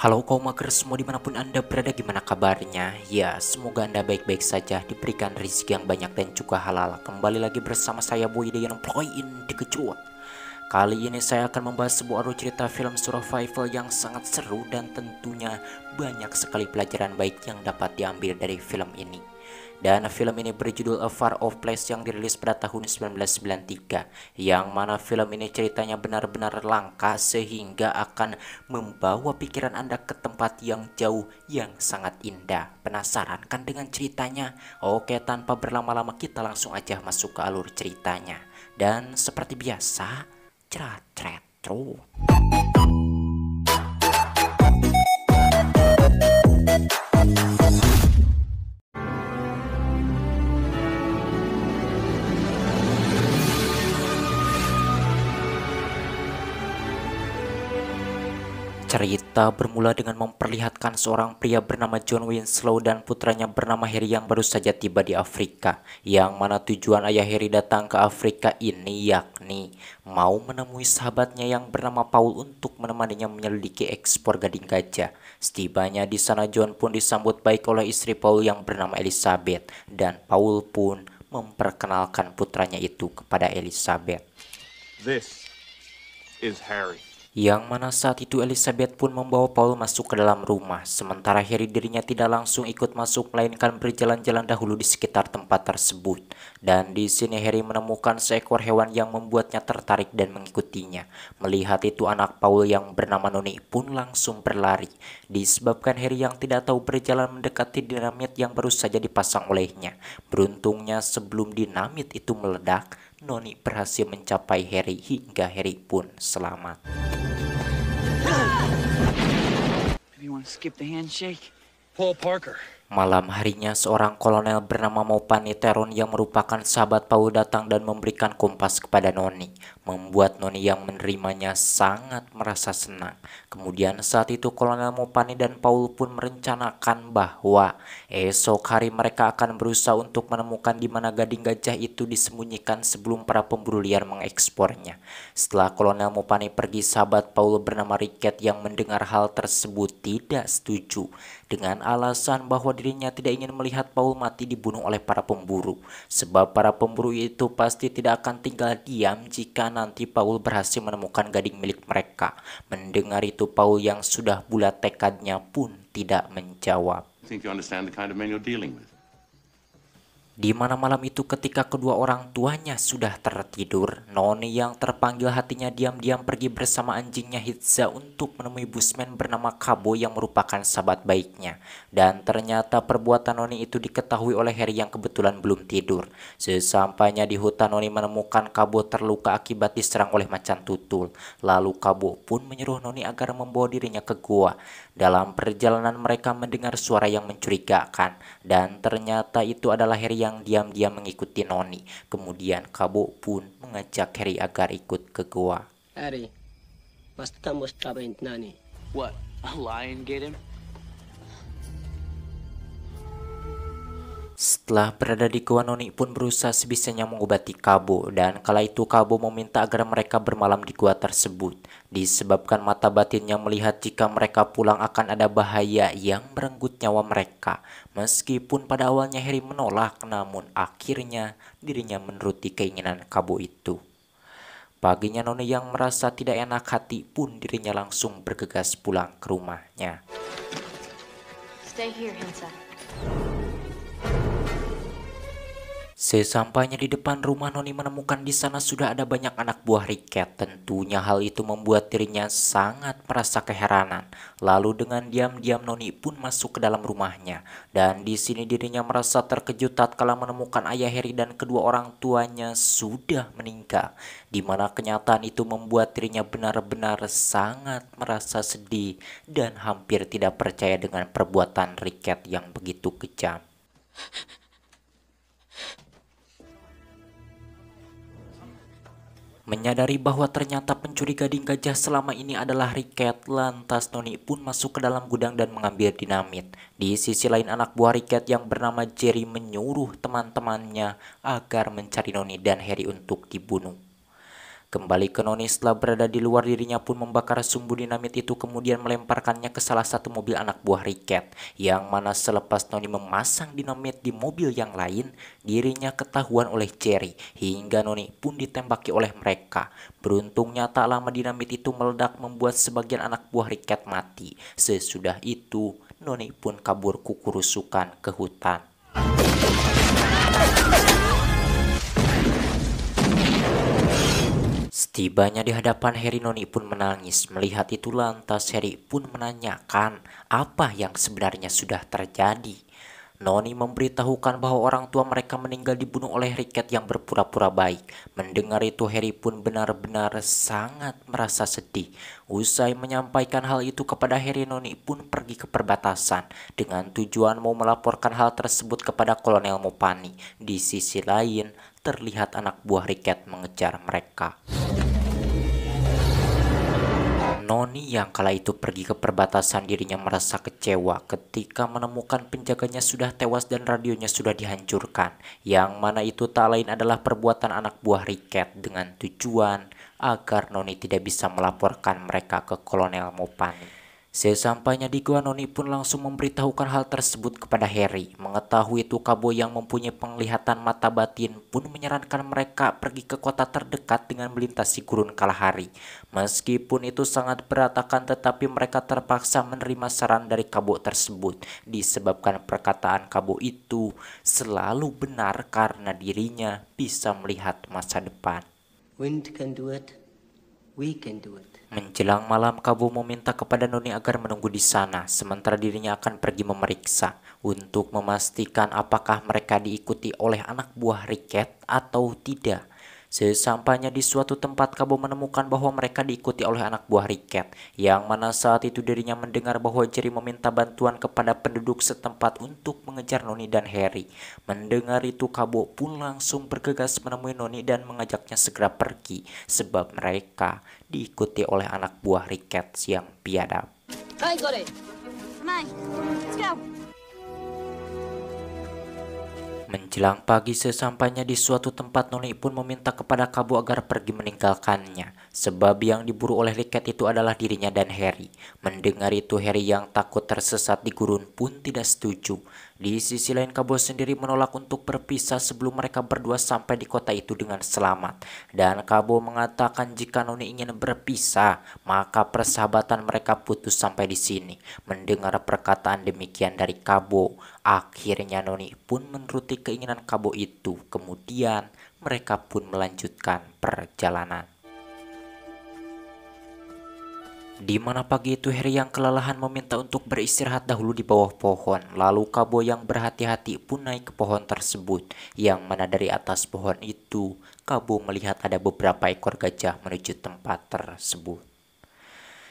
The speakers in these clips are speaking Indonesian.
Halo kaum mager semua dimanapun anda berada, gimana kabarnya? Ya, semoga anda baik-baik saja, diberikan rezeki yang banyak dan juga halal. Kembali lagi bersama saya Boy yang Ploin dikecuat. Kali ini saya akan membahas sebuah alur cerita film survival yang sangat seru dan tentunya banyak sekali pelajaran baik yang dapat diambil dari film ini. Dan film ini berjudul A Far Off Place yang dirilis pada tahun 1993, yang mana film ini ceritanya benar-benar langka sehingga akan membawa pikiran Anda ke tempat yang jauh yang sangat indah. Penasaran kan dengan ceritanya? Oke, tanpa berlama-lama kita langsung aja masuk ke alur ceritanya. Dan seperti biasa, cerat retro. Cerita bermula dengan memperlihatkan seorang pria bernama John Winslow dan putranya bernama Harry yang baru saja tiba di Afrika. Yang mana tujuan ayah Harry datang ke Afrika ini yakni mau menemui sahabatnya yang bernama Paul untuk menemaninya menyelidiki ekspor gading gajah. Setibanya di sana, John pun disambut baik oleh istri Paul yang bernama Elizabeth, dan Paul pun memperkenalkan putranya itu kepada Elizabeth. This is Harry. Yang mana saat itu Elizabeth pun membawa Paul masuk ke dalam rumah, sementara Harry dirinya tidak langsung ikut masuk melainkan berjalan-jalan dahulu di sekitar tempat tersebut. Dan di sini Harry menemukan seekor hewan yang membuatnya tertarik dan mengikutinya. Melihat itu, anak Paul yang bernama Noni pun langsung berlari, disebabkan Harry yang tidak tahu berjalan mendekati dinamit yang baru saja dipasang olehnya. Beruntungnya sebelum dinamit itu meledak, Noni berhasil mencapai Harry hingga Harry pun selamat. You want to skip the handshake? Paul Parker. Malam harinya, seorang kolonel bernama Mopani Teron yang merupakan sahabat Paul datang dan memberikan kompas kepada Noni, membuat Noni yang menerimanya sangat merasa senang. Kemudian saat itu kolonel Mopani dan Paul pun merencanakan bahwa esok hari mereka akan berusaha untuk menemukan di mana gading gajah itu disembunyikan sebelum para pemburu liar mengekspornya. Setelah kolonel Mopani pergi, sahabat Paul bernama Ricket yang mendengar hal tersebut tidak setuju dengan alasan bahwa dirinya tidak ingin melihat Paul mati dibunuh oleh para pemburu, sebab para pemburu itu pasti tidak akan tinggal diam jika nanti Paul berhasil menemukan gading milik mereka. Mendengar itu, Paul yang sudah bulat tekadnya pun tidak menjawab. I think you understand the kind of man you're dealing with. Di mana malam itu ketika kedua orang tuanya sudah tertidur, Noni yang terpanggil hatinya diam-diam pergi bersama anjingnya Hitza untuk menemui busman bernama Kabo yang merupakan sahabat baiknya. Dan ternyata perbuatan Noni itu diketahui oleh Harry yang kebetulan belum tidur. Sesampainya di hutan, Noni menemukan Kabo terluka akibat diserang oleh macan tutul. Lalu Kabo pun menyuruh Noni agar membawa dirinya ke gua. Dalam perjalanan mereka mendengar suara yang mencurigakan, dan ternyata itu adalah Harry yang diam-diam mengikuti Noni. Kemudian Kabo pun mengajak Harry agar ikut ke gua. Harry, basta estamos nani. What? A lion get him? Setelah berada di gua, Noni pun berusaha sebisanya mengobati Kabo, dan kala itu Kabo meminta agar mereka bermalam di gua tersebut, disebabkan mata batinnya melihat jika mereka pulang akan ada bahaya yang merenggut nyawa mereka. Meskipun pada awalnya Harry menolak, namun akhirnya dirinya menuruti keinginan Kabo itu. Paginya, Noni yang merasa tidak enak hati pun dirinya langsung bergegas pulang ke rumahnya. Stay here, Hansa. Sesampainya di depan rumah, Noni menemukan di sana sudah ada banyak anak buah Ricket. Tentunya hal itu membuat dirinya sangat merasa keheranan. Lalu dengan diam-diam Noni pun masuk ke dalam rumahnya. Dan di sini dirinya merasa terkejut tatkala menemukan ayah Harry dan kedua orang tuanya sudah meninggal. Di mana kenyataan itu membuat dirinya benar-benar sangat merasa sedih dan hampir tidak percaya dengan perbuatan Ricket yang begitu kejam. Menyadari bahwa ternyata pencuri gading gajah selama ini adalah Ricket, lantas Noni pun masuk ke dalam gudang dan mengambil dinamit. Di sisi lain, anak buah Ricket yang bernama Jerry menyuruh teman-temannya agar mencari Noni dan Harry untuk dibunuh. Kembali ke Noni setelah berada di luar, dirinya pun membakar sumbu dinamit itu kemudian melemparkannya ke salah satu mobil anak buah Riket. Yang mana selepas Noni memasang dinamit di mobil yang lain, dirinya ketahuan oleh Jerry hingga Noni pun ditembaki oleh mereka. Beruntungnya tak lama dinamit itu meledak membuat sebagian anak buah Riket mati. Sesudah itu Noni pun kabur kukurusukan ke hutan. Setibanya di hadapan Harry, Noni pun menangis. Melihat itu lantas Harry pun menanyakan apa yang sebenarnya sudah terjadi. Noni memberitahukan bahwa orang tua mereka meninggal dibunuh oleh Riket yang berpura-pura baik. Mendengar itu Harry pun benar-benar sangat merasa sedih. Usai menyampaikan hal itu kepada Harry, Noni pun pergi ke perbatasan dengan tujuan mau melaporkan hal tersebut kepada Kolonel Mopani. Di sisi lain terlihat anak buah Riket mengejar mereka. Noni yang kala itu pergi ke perbatasan, dirinya merasa kecewa ketika menemukan penjaganya sudah tewas dan radionya sudah dihancurkan. Yang mana itu tak lain adalah perbuatan anak buah Riket dengan tujuan agar Noni tidak bisa melaporkan mereka ke Kolonel Mopani. Sesampainya di gua, Noni pun langsung memberitahukan hal tersebut kepada Harry. Mengetahui itu, Kabo yang mempunyai penglihatan mata batin pun menyarankan mereka pergi ke kota terdekat dengan melintasi gurun Kalahari. Meskipun itu sangat berantakan, tetapi mereka terpaksa menerima saran dari Kabo tersebut. Disebabkan perkataan Kabo itu selalu benar karena dirinya bisa melihat masa depan. Wind can do it, we can do it. Menjelang malam, Kabo meminta kepada Noni agar menunggu di sana, sementara dirinya akan pergi memeriksa untuk memastikan apakah mereka diikuti oleh anak buah Riket atau tidak. Sesampainya di suatu tempat, Kabo menemukan bahwa mereka diikuti oleh anak buah Riket, yang mana saat itu dirinya mendengar bahwa Jerry meminta bantuan kepada penduduk setempat untuk mengejar Noni dan Harry. Mendengar itu, Kabo pun langsung bergegas menemui Noni dan mengajaknya segera pergi, sebab mereka diikuti oleh anak buah Riket yang biadab. Hai Kore! Come on, let's go. Menjelang pagi, sesampainya di suatu tempat, Noni pun meminta kepada Kabo agar pergi meninggalkannya, sebab yang diburu oleh Riket itu adalah dirinya dan Harry. Mendengar itu, Harry yang takut tersesat di gurun pun tidak setuju. Di sisi lain, Kabo sendiri menolak untuk berpisah sebelum mereka berdua sampai di kota itu dengan selamat. Dan Kabo mengatakan jika Noni ingin berpisah, maka persahabatan mereka putus sampai di sini. Mendengar perkataan demikian dari Kabo, akhirnya Noni pun menuruti keinginan Kabo itu. Kemudian mereka pun melanjutkan perjalanan. Di mana pagi itu Harry yang kelelahan meminta untuk beristirahat dahulu di bawah pohon. Lalu Kabo yang berhati-hati pun naik ke pohon tersebut. Yang mana dari atas pohon itu Kabo melihat ada beberapa ekor gajah menuju tempat tersebut.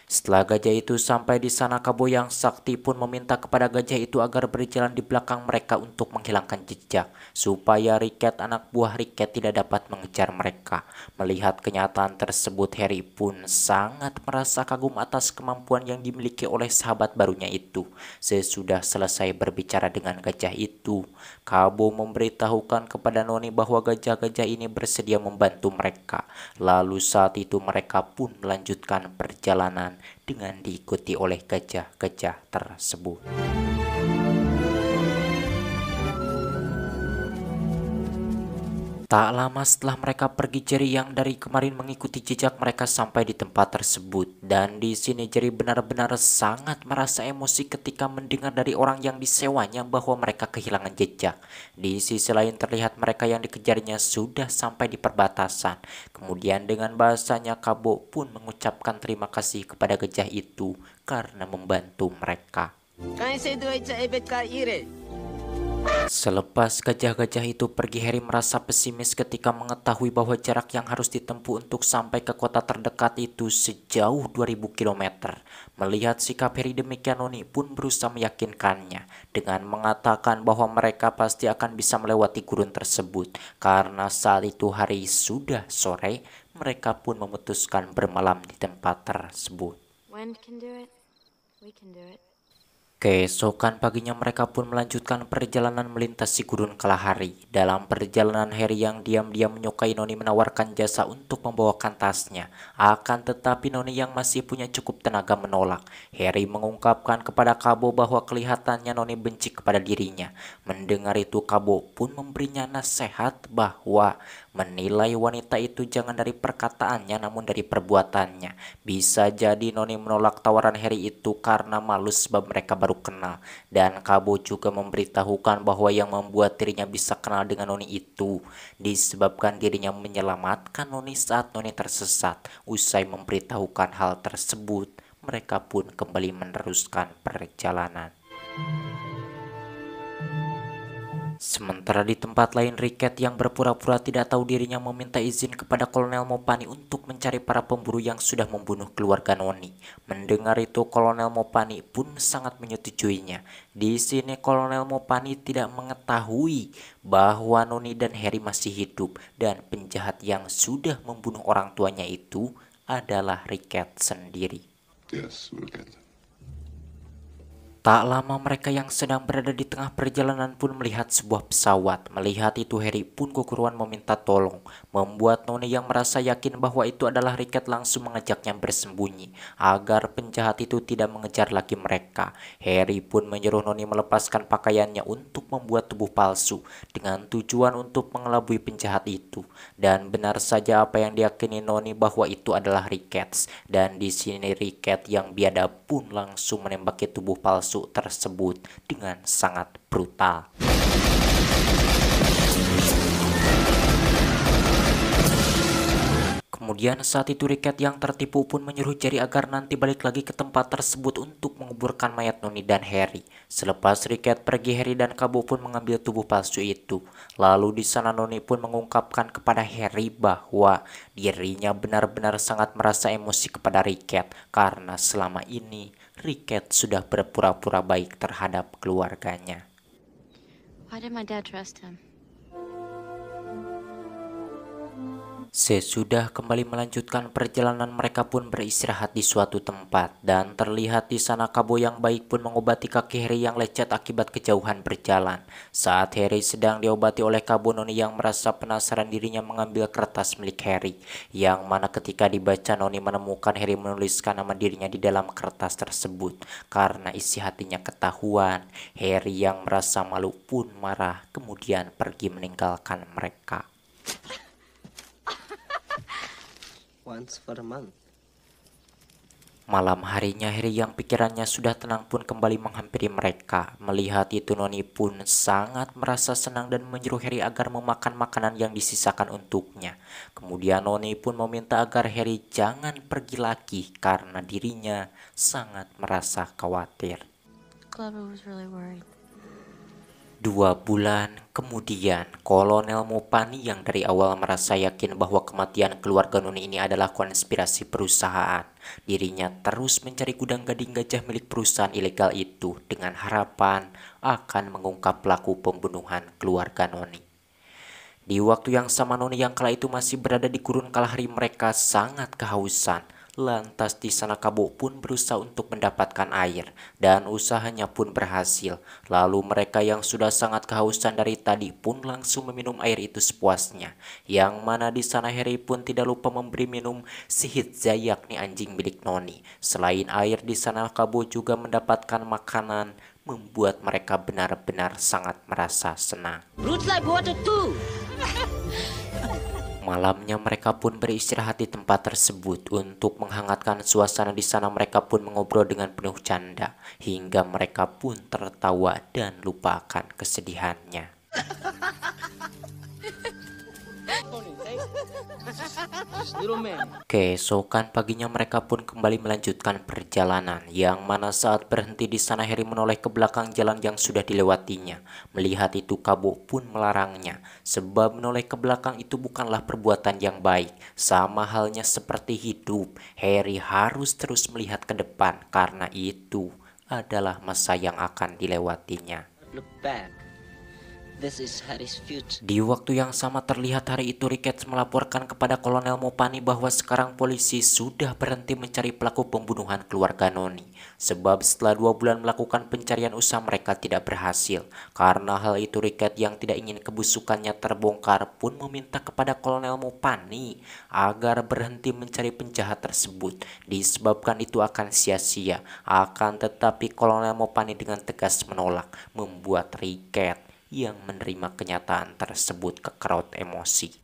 Setelah gajah itu sampai di sana, Kabo yang sakti pun meminta kepada gajah itu agar berjalan di belakang mereka untuk menghilangkan jejak, supaya Riket anak buah Riket tidak dapat mengejar mereka. Melihat kenyataan tersebut, Harry pun sangat merasa kagum atas kemampuan yang dimiliki oleh sahabat barunya itu. Sesudah selesai berbicara dengan gajah itu, Kabo memberitahukan kepada Noni bahwa gajah-gajah ini bersedia membantu mereka. Lalu saat itu mereka pun melanjutkan perjalanan dengan diikuti oleh gajah-gajah tersebut. Tak lama setelah mereka pergi, Jerry yang dari kemarin mengikuti jejak mereka sampai di tempat tersebut. Dan di sini Jerry benar-benar sangat merasa emosi ketika mendengar dari orang yang disewanya bahwa mereka kehilangan jejak. Di sisi lain terlihat mereka yang dikejarnya sudah sampai di perbatasan. Kemudian dengan bahasanya Kabo pun mengucapkan terima kasih kepada gajah itu karena membantu mereka. Selepas gajah-gajah itu pergi, Harry merasa pesimis ketika mengetahui bahwa jarak yang harus ditempuh untuk sampai ke kota terdekat itu sejauh 2000 km. Melihat sikap Harry demikian, Noni pun berusaha meyakinkannya dengan mengatakan bahwa mereka pasti akan bisa melewati gurun tersebut. Karena saat itu hari sudah sore, mereka pun memutuskan bermalam di tempat tersebut. Wind can do it. We can do it. Keesokan paginya mereka pun melanjutkan perjalanan melintasi gurun Kalahari. Dalam perjalanan Harry yang diam-diam menyukai Noni menawarkan jasa untuk membawakan tasnya. Akan tetapi Noni yang masih punya cukup tenaga menolak. Harry mengungkapkan kepada Kabo bahwa kelihatannya Noni benci kepada dirinya. Mendengar itu Kabo pun memberinya nasihat bahwa menilai wanita itu jangan dari perkataannya namun dari perbuatannya. Bisa jadi Noni menolak tawaran Harry itu karena malu sebab mereka baru kenal, dan Kabo juga memberitahukan bahwa yang membuat dirinya bisa kenal dengan Noni itu disebabkan dirinya menyelamatkan Noni saat Noni tersesat. Usai memberitahukan hal tersebut, mereka pun kembali meneruskan perjalanan. Sementara di tempat lain, Riket yang berpura-pura tidak tahu dirinya meminta izin kepada Kolonel Mopani untuk mencari para pemburu yang sudah membunuh keluarga Noni. Mendengar itu, Kolonel Mopani pun sangat menyetujuinya. Di sini Kolonel Mopani tidak mengetahui bahwa Noni dan Harry masih hidup dan penjahat yang sudah membunuh orang tuanya itu adalah Riket sendiri. Yes, we'll get them. Tak lama mereka yang sedang berada di tengah perjalanan pun melihat sebuah pesawat. Melihat itu Harry pun keguruan meminta tolong. Membuat Noni yang merasa yakin bahwa itu adalah Riket langsung mengajaknya bersembunyi agar penjahat itu tidak mengejar lagi mereka. Harry pun menyuruh Noni melepaskan pakaiannya untuk membuat tubuh palsu dengan tujuan untuk mengelabui penjahat itu. Dan benar saja apa yang diyakini Noni bahwa itu adalah Riket. Dan di sini Riket yang biadab pun langsung menembaki tubuh palsu tersebut dengan sangat brutal. Kemudian saat itu Riket yang tertipu pun menyuruh Jerry agar nanti balik lagi ke tempat tersebut untuk menguburkan mayat Noni dan Harry. Selepas Riket pergi, Harry dan Kabo pun mengambil tubuh palsu itu. Lalu di sana Noni pun mengungkapkan kepada Harry bahwa dirinya benar-benar sangat merasa emosi kepada Riket karena selama ini Riket sudah berpura-pura baik terhadap keluarganya. Why did my dad trust him? Sesudah kembali melanjutkan perjalanan, mereka pun beristirahat di suatu tempat dan terlihat di sana Kabo yang baik pun mengobati kaki Harry yang lecet akibat kejauhan berjalan. Saat Harry sedang diobati oleh Kabo, Noni yang merasa penasaran dirinya mengambil kertas milik Harry, yang mana ketika dibaca Noni menemukan Harry menuliskan nama dirinya di dalam kertas tersebut. Karena isi hatinya ketahuan, Harry yang merasa malu pun marah kemudian pergi meninggalkan mereka. Once for a month. Malam harinya Harry yang pikirannya sudah tenang pun kembali menghampiri mereka. Melihat itu Noni pun sangat merasa senang dan menyuruh Harry agar memakan makanan yang disisakan untuknya. Kemudian Noni pun meminta agar Harry jangan pergi lagi karena dirinya sangat merasa khawatir. Glover was really worried. 2 bulan kemudian, Kolonel Mopani yang dari awal merasa yakin bahwa kematian keluarga Noni ini adalah konspirasi perusahaan, dirinya terus mencari gudang gading gajah milik perusahaan ilegal itu dengan harapan akan mengungkap pelaku pembunuhan keluarga Noni. Di waktu yang sama Noni yang kala itu masih berada di gurun Kalahari, mereka sangat kehausan. Lantas di sana Kabo pun berusaha untuk mendapatkan air dan usahanya pun berhasil. Lalu mereka yang sudah sangat kehausan dari tadi pun langsung meminum air itu sepuasnya. Yang mana di sana Harry pun tidak lupa memberi minum si Hitza, yakni anjing milik Noni. Selain air, di sana Kabo juga mendapatkan makanan, membuat mereka benar-benar sangat merasa senang. Roots like water too. Malamnya mereka pun beristirahat di tempat tersebut. Untuk menghangatkan suasana di sana, mereka pun mengobrol dengan penuh canda hingga mereka pun tertawa dan lupakan kesedihannya. Keesokan paginya mereka pun kembali melanjutkan perjalanan, yang mana saat berhenti di sana Harry menoleh ke belakang jalan yang sudah dilewatinya. Melihat itu Kabo pun melarangnya, sebab menoleh ke belakang itu bukanlah perbuatan yang baik. Sama halnya seperti hidup, Harry harus terus melihat ke depan karena itu adalah masa yang akan dilewatinya. Look back. This is Harry's future. Di waktu yang sama terlihat hari itu Ricketts melaporkan kepada Kolonel Mopani bahwa sekarang polisi sudah berhenti mencari pelaku pembunuhan keluarga Noni. Sebab setelah 2 bulan melakukan pencarian usaha mereka tidak berhasil. Karena hal itu Ricketts yang tidak ingin kebusukannya terbongkar pun meminta kepada Kolonel Mopani agar berhenti mencari penjahat tersebut. Disebabkan itu akan sia-sia. Akan tetapi Kolonel Mopani dengan tegas menolak, membuat Ricketts yang menerima kenyataan tersebut kekerot emosi.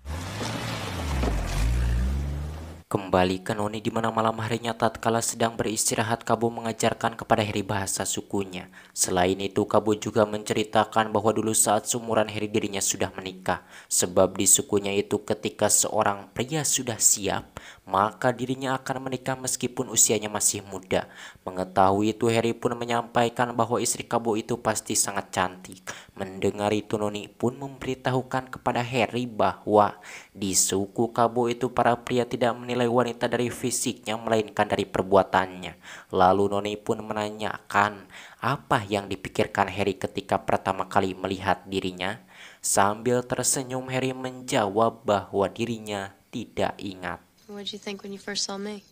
Kembali ke Noni di mana malam harinya tatkala sedang beristirahat Kabo mengajarkan kepada Harry bahasa sukunya. Selain itu Kabo juga menceritakan bahwa dulu saat seumuran Harry dirinya sudah menikah. Sebab di sukunya itu ketika seorang pria sudah siap maka dirinya akan menikah meskipun usianya masih muda. Mengetahui itu Harry pun menyampaikan bahwa istri Kabo itu pasti sangat cantik. Mendengar itu Noni pun memberitahukan kepada Harry bahwa di suku Kabo itu para pria tidak menilai wanita dari fisiknya melainkan dari perbuatannya. Lalu Noni pun menanyakan apa yang dipikirkan Harry ketika pertama kali melihat dirinya. Sambil tersenyum Harry menjawab bahwa dirinya tidak ingat. What'd you think when you first saw me?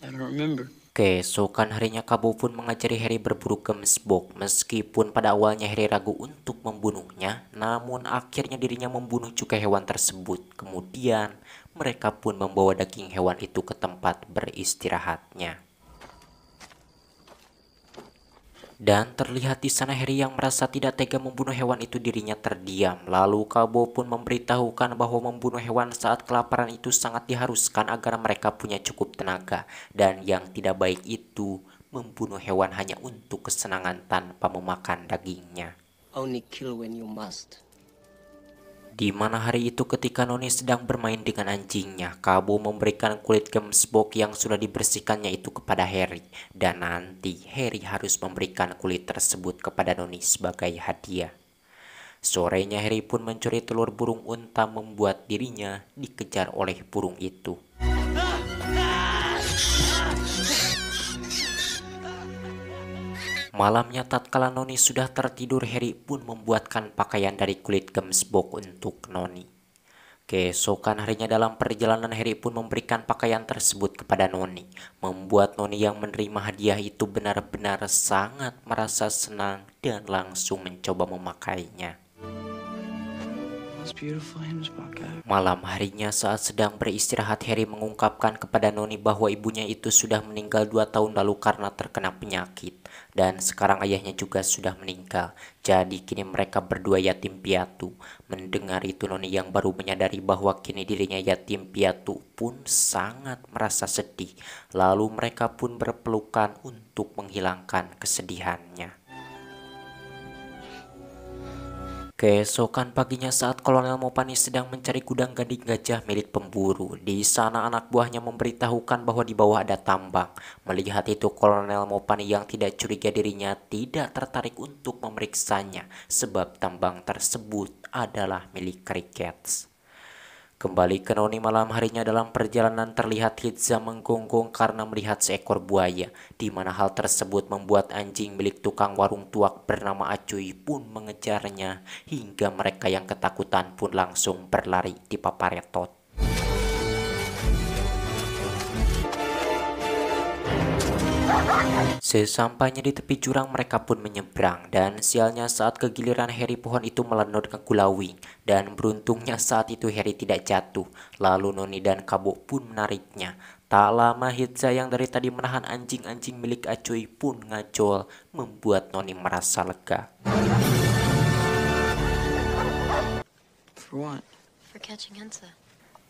I don't remember. Keesokan harinya Kabo pun mengajari Harry berburu gemsbok. Meskipun pada awalnya Harry ragu untuk membunuhnya, namun akhirnya dirinya membunuh juga hewan tersebut. Kemudian mereka pun membawa daging hewan itu ke tempat beristirahatnya. Dan terlihat di sana Harry yang merasa tidak tega membunuh hewan itu dirinya terdiam. Lalu Kabo pun memberitahukan bahwa membunuh hewan saat kelaparan itu sangat diharuskan agar mereka punya cukup tenaga. Dan yang tidak baik itu membunuh hewan hanya untuk kesenangan tanpa memakan dagingnya. Only kill when you must. Di mana hari itu ketika Noni sedang bermain dengan anjingnya, Kabo memberikan kulit gemsbok yang sudah dibersihkannya itu kepada Harry. Dan nanti Harry harus memberikan kulit tersebut kepada Noni sebagai hadiah. Sorenya Harry pun mencuri telur burung unta membuat dirinya dikejar oleh burung itu. Malamnya tatkala Noni sudah tertidur, Harry pun membuatkan pakaian dari kulit gemsbok untuk Noni. Keesokan harinya dalam perjalanan Harry pun memberikan pakaian tersebut kepada Noni. Membuat Noni yang menerima hadiah itu benar-benar sangat merasa senang dan langsung mencoba memakainya. Malam harinya saat sedang beristirahat Harry mengungkapkan kepada Noni bahwa ibunya itu sudah meninggal 2 tahun lalu karena terkena penyakit. Dan sekarang ayahnya juga sudah meninggal. Jadi kini mereka berdua yatim piatu. Mendengar itu Noni yang baru menyadari bahwa kini dirinya yatim piatu pun sangat merasa sedih. Lalu mereka pun berpelukan untuk menghilangkan kesedihannya. Keesokan paginya saat Kolonel Mopani sedang mencari gudang gading gajah milik pemburu. Di sana anak buahnya memberitahukan bahwa di bawah ada tambang. Melihat itu Kolonel Mopani yang tidak curiga dirinya tidak tertarik untuk memeriksanya. Sebab tambang tersebut adalah milik Ricketts. Kembali ke Noni malam harinya dalam perjalanan terlihat Hitza menggonggong karena melihat seekor buaya. Di mana hal tersebut membuat anjing milik tukang warung tuak bernama Acuy pun mengejarnya. Hingga mereka yang ketakutan pun langsung berlari di paparetot. Sesampainya di tepi jurang mereka pun menyeberang. Dan sialnya saat kegiliran Harry pohon itu melonjak ke Kulawing. Dan beruntungnya saat itu Harry tidak jatuh. Lalu Noni dan Kabo pun menariknya. Tak lama Hitza yang dari tadi menahan anjing-anjing milik Acuy pun ngajol. Membuat Noni merasa lega. For what? For catching Hensa.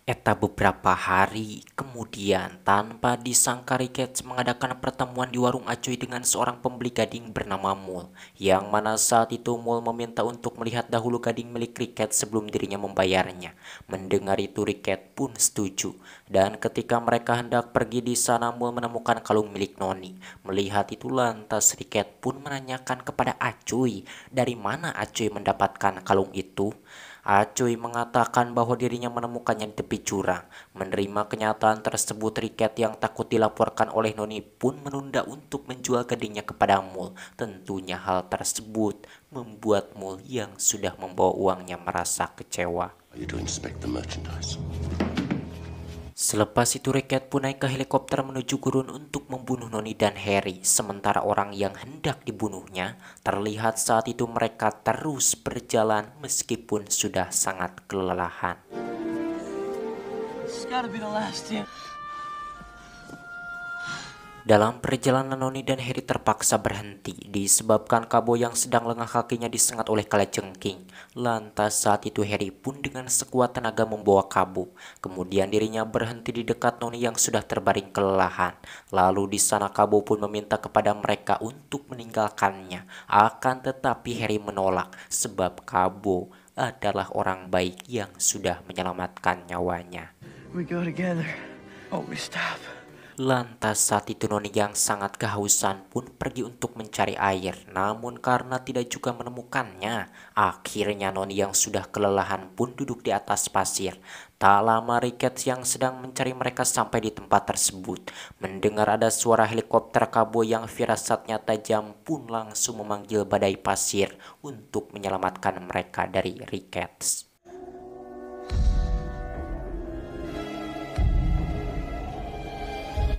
Eta beberapa hari kemudian tanpa disangka Ricketts mengadakan pertemuan di warung Acuy dengan seorang pembeli gading bernama Mul. Yang mana saat itu Mul meminta untuk melihat dahulu gading milik Ricketts sebelum dirinya membayarnya. Mendengar itu Ricketts pun setuju. Dan ketika mereka hendak pergi di sana Mul menemukan kalung milik Noni. Melihat itu lantas Ricketts pun menanyakan kepada Acuy dari mana Acuy mendapatkan kalung itu. Acuy mengatakan bahwa dirinya menemukannya di tepi jurang. Menerima kenyataan tersebut, Riket yang takut dilaporkan oleh Noni pun menunda untuk menjual gadingnya kepada Mul. Tentunya hal tersebut membuat Mul yang sudah membawa uangnya merasa kecewa. Are you to inspect the merchandise? Selepas itu Riket pun naik ke helikopter menuju gurun untuk membunuh Noni dan Harry. Sementara orang yang hendak dibunuhnya terlihat saat itu mereka terus berjalan meskipun sudah sangat kelelahan. It's gotta be the last year. Dalam perjalanan Noni dan Harry terpaksa berhenti disebabkan Kabo yang sedang lengah kakinya disengat oleh kalajengking. Lantas saat itu Harry pun dengan sekuat tenaga membawa Kabo. Kemudian dirinya berhenti di dekat Noni yang sudah terbaring kelelahan. Lalu di sana Kabo pun meminta kepada mereka untuk meninggalkannya. Akan tetapi Harry menolak sebab Kabo adalah orang baik yang sudah menyelamatkan nyawanya. We go together. Oh, we stop. Lantas saat itu Noni yang sangat kehausan pun pergi untuk mencari air. Namun karena tidak juga menemukannya, akhirnya Noni yang sudah kelelahan pun duduk di atas pasir. Tak lama Riket yang sedang mencari mereka sampai di tempat tersebut. Mendengar ada suara helikopter Kabo yang firasatnya tajam pun langsung memanggil badai pasir untuk menyelamatkan mereka dari Riket.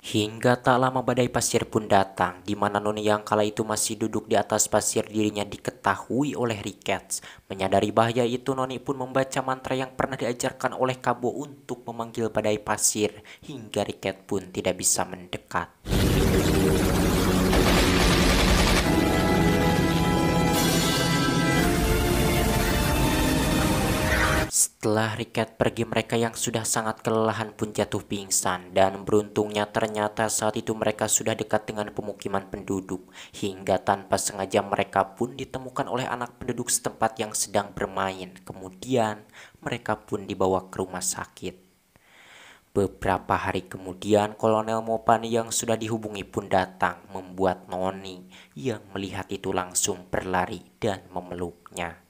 Hingga tak lama badai pasir pun datang, di mana Noni yang kala itu masih duduk di atas pasir dirinya diketahui oleh Riket. Menyadari bahaya itu, Noni pun membaca mantra yang pernah diajarkan oleh Kabo untuk memanggil badai pasir, hingga Riket pun tidak bisa mendekat. Setelah Riket pergi, mereka yang sudah sangat kelelahan pun jatuh pingsan. Dan beruntungnya ternyata saat itu mereka sudah dekat dengan pemukiman penduduk. Hingga tanpa sengaja mereka pun ditemukan oleh anak penduduk setempat yang sedang bermain. Kemudian mereka pun dibawa ke rumah sakit. Beberapa hari kemudian Kolonel Mopani yang sudah dihubungi pun datang, membuat Noni yang melihat itu langsung berlari dan memeluknya.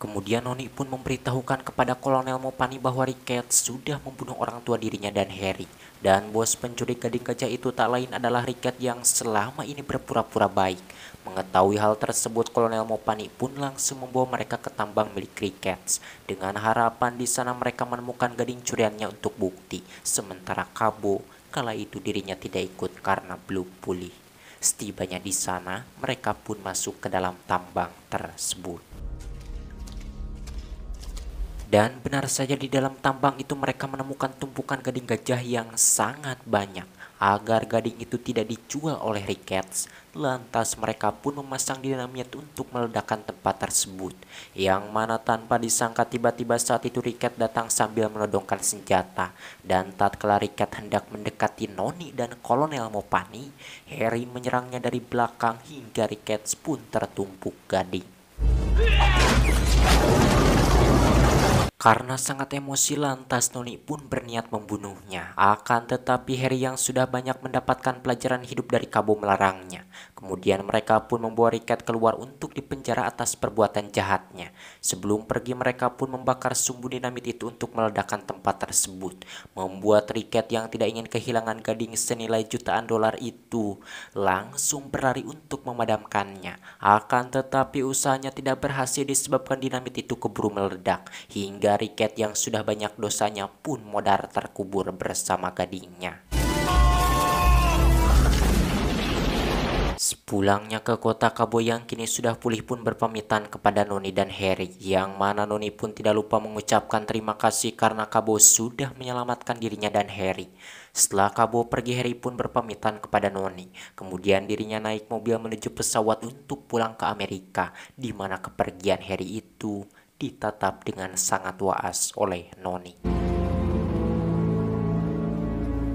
Kemudian Noni pun memberitahukan kepada Kolonel Mopani bahwa Riket sudah membunuh orang tua dirinya dan Harry. Dan bos pencuri gading gajah itu tak lain adalah Riket yang selama ini berpura-pura baik. Mengetahui hal tersebut, Kolonel Mopani pun langsung membawa mereka ke tambang milik Riket. Dengan harapan di sana mereka menemukan gading curiannya untuk bukti. Sementara Kabo kala itu dirinya tidak ikut karena belum pulih. Setibanya di sana, mereka pun masuk ke dalam tambang tersebut. Dan benar saja di dalam tambang itu mereka menemukan tumpukan gading gajah yang sangat banyak. Agar gading itu tidak dijual oleh Riket, lantas mereka pun memasang dinamit untuk meledakkan tempat tersebut. Yang mana tanpa disangka tiba-tiba saat itu Riket datang sambil menodongkan senjata. Dan tatkala Riket hendak mendekati Noni dan Kolonel Mopani, Harry menyerangnya dari belakang hingga Riket pun tertumpuk gading. Karena sangat emosi, lantas Noni pun berniat membunuhnya. Akan tetapi Harry yang sudah banyak mendapatkan pelajaran hidup dari Kabo melarangnya. Kemudian mereka pun membawa Riket keluar untuk dipenjara atas perbuatan jahatnya. Sebelum pergi mereka pun membakar sumbu dinamit itu untuk meledakkan tempat tersebut. Membuat Riket yang tidak ingin kehilangan gading senilai jutaan dolar itu langsung berlari untuk memadamkannya. Akan tetapi usahanya tidak berhasil disebabkan dinamit itu keburu meledak. Hingga Riket yang sudah banyak dosanya pun modar terkubur bersama gadingnya. Sepulangnya ke kota Kabo yang kini sudah pulih pun berpamitan kepada Noni dan Harry. Yang mana Noni pun tidak lupa mengucapkan terima kasih karena Kabo sudah menyelamatkan dirinya dan Harry. Setelah Kabo pergi, Harry pun berpamitan kepada Noni. Kemudian dirinya naik mobil menuju pesawat untuk pulang ke Amerika. Di mana kepergian Harry itu ditatap dengan sangat waas oleh Noni.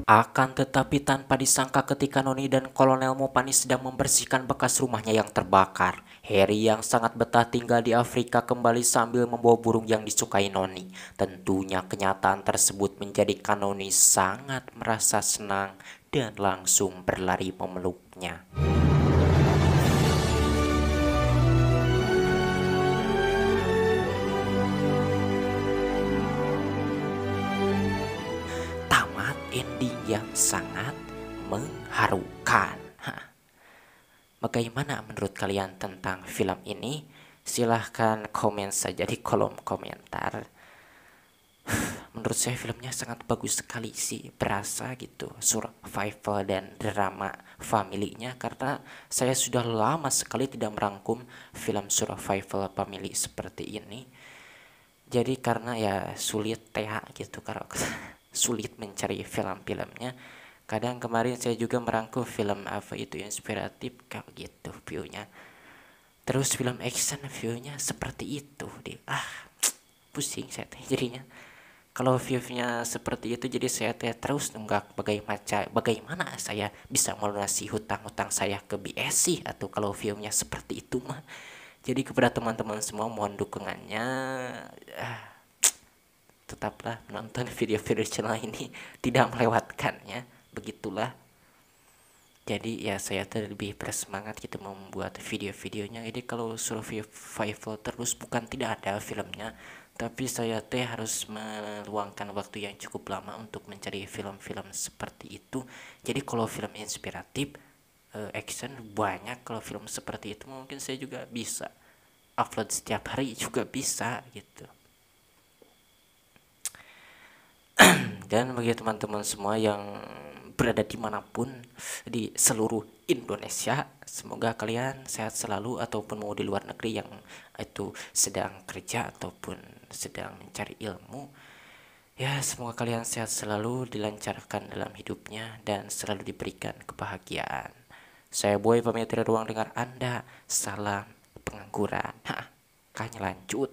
Akan tetapi tanpa disangka ketika Noni dan Kolonel Mopani sedang membersihkan bekas rumahnya yang terbakar, Harry yang sangat betah tinggal di Afrika kembali sambil membawa burung yang disukai Noni. Tentunya kenyataan tersebut menjadikan Noni sangat merasa senang dan langsung berlari memeluknya. yang sangat mengharukan. Bagaimana menurut kalian tentang film ini? Silahkan komen saja di kolom komentar. Menurut saya filmnya sangat bagus sekali sih, berasa gitu survival dan drama familinya, karena saya sudah lama sekali tidak merangkum film survival family seperti ini. Jadi karena ya sulit ya gitu, karena sulit mencari film-filmnya. Kadang kemarin saya juga merangkum film apa itu inspiratif kayak gitu viewnya. Terus film action viewnya seperti itu deh. Pusing saya teh jadinya. Kalau viewnya seperti itu jadi saya teh terus nunggak bagaimana saya bisa melunasi hutang-hutang saya ke BSC atau kalau viewnya seperti itu mah. Jadi kepada teman-teman semua mohon dukungannya. Tetaplah menonton video-video channel ini, tidak melewatkannya. Begitulah. Jadi ya saya lebih bersemangat gitu membuat video-videonya. Jadi kalau survival terus bukan tidak ada filmnya, tapi saya harus meluangkan waktu yang cukup lama untuk mencari film-film seperti itu. Jadi kalau film inspiratif, action banyak. Kalau film seperti itu mungkin saya juga bisa upload setiap hari juga bisa gitu. Dan bagi teman-teman semua yang berada dimanapun di seluruh Indonesia, semoga kalian sehat selalu, ataupun mau di luar negeri yang itu sedang kerja ataupun sedang mencari ilmu, ya semoga kalian sehat selalu, dilancarkan dalam hidupnya dan selalu diberikan kebahagiaan. Saya Boy pamit dari ruang dengar Anda. Salam pengangguran. Kayaknya lanjut.